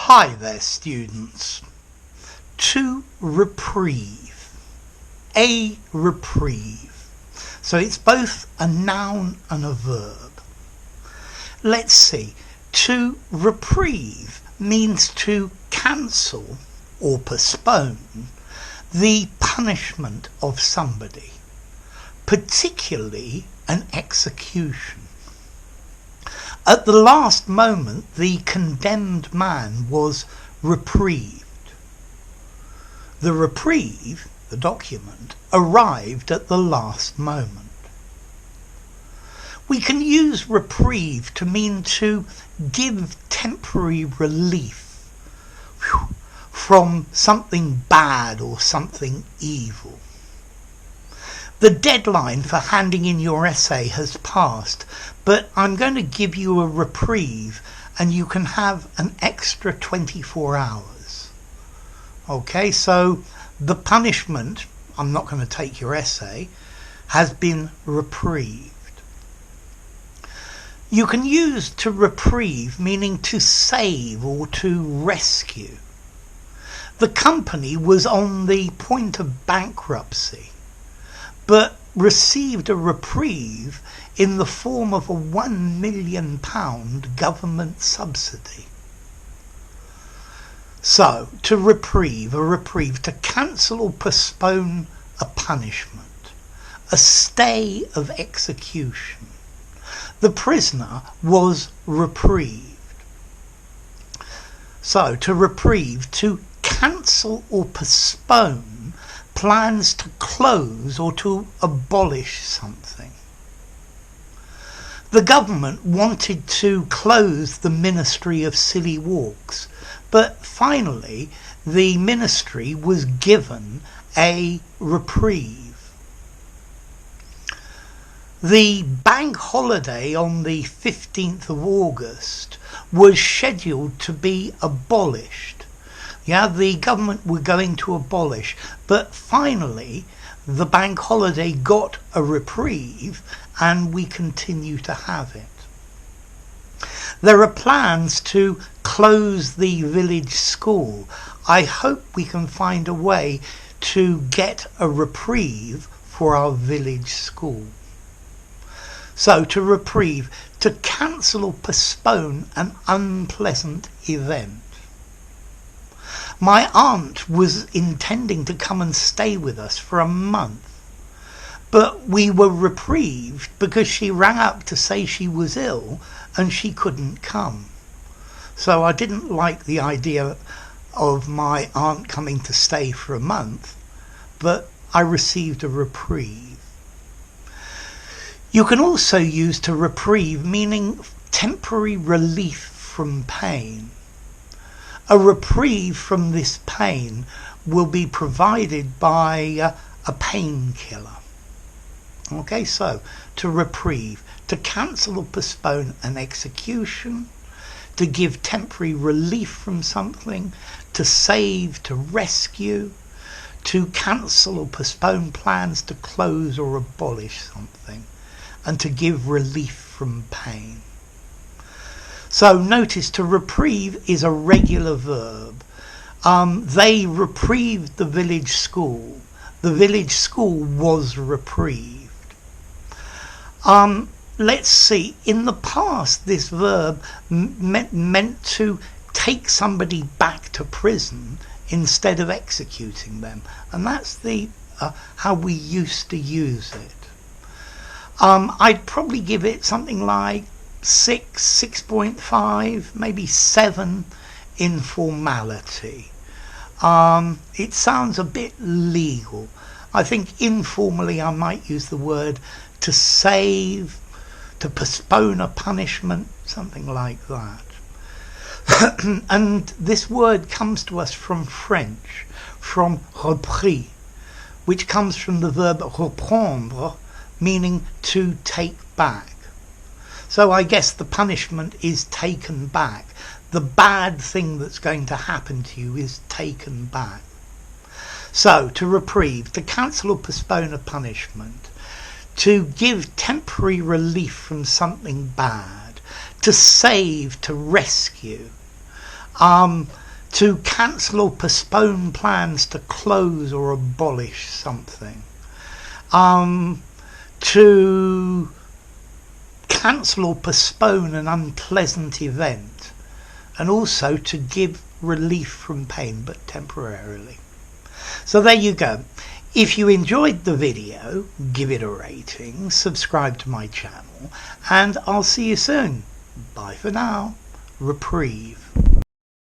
Hi there, students. To reprieve. A reprieve. So it's both a noun and a verb. Let's see. To reprieve means to cancel or postpone the punishment of somebody, particularly an execution. At the last moment, the condemned man was reprieved. The reprieve, the document, arrived at the last moment. We can use reprieve to mean to give temporary relief from something bad or something evil. The deadline for handing in your essay has passed, but I'm going to give you a reprieve and you can have an extra 24 hours. Okay, so the punishment, I'm not going to take your essay, has been reprieved. You can use to reprieve meaning to save or to rescue. The company was on the point of bankruptcy, but received a reprieve in the form of a £1 million government subsidy. So, to reprieve, a reprieve, to cancel or postpone a punishment, a stay of execution. The prisoner was reprieved. So, to reprieve, to cancel or postpone plans to close or to abolish something. The government wanted to close the Ministry of Silly Walks, but finally the ministry was given a reprieve. The bank holiday on the 15th of August was scheduled to be abolished. The government were going to abolish, but finally the bank holiday got a reprieve and we continue to have it. There are plans to close the village school. I hope we can find a way to get a reprieve for our village school. So to reprieve, to cancel or postpone an unpleasant event. My aunt was intending to come and stay with us for a month, but we were reprieved because she rang up to say she was ill and she couldn't come. So I didn't like the idea of my aunt coming to stay for a month, but I received a reprieve. You can also use to reprieve meaning temporary relief from pain. A reprieve from this pain will be provided by a painkiller. Okay, so to reprieve, to cancel or postpone an execution, to give temporary relief from something, to save, to rescue, to cancel or postpone plans to close or abolish something, and to give relief from pain. So notice to reprieve is a regular verb. They reprieved the village school. The village school was reprieved. Let's see. In the past, this verb meant to take somebody back to prison instead of executing them. And that's the how we used to use it. I'd probably give it something like 6.5, maybe 7 in formality. It sounds a bit legal. I think informally I might use the word to save, to postpone a punishment, something like that. And this word comes to us from French, from reprieve, which comes from the verb reprendre, meaning to take back. So I guess the punishment is taken back. The bad thing that's going to happen to you is taken back. So to reprieve, to cancel or postpone a punishment, to give temporary relief from something bad, to save, to rescue, to cancel or postpone plans to close or abolish something, to cancel or postpone an unpleasant event, and also to give relief from pain, but temporarily. So there you go. If you enjoyed the video, give it a rating, subscribe to my channel, and I'll see you soon. Bye for now. Reprieve.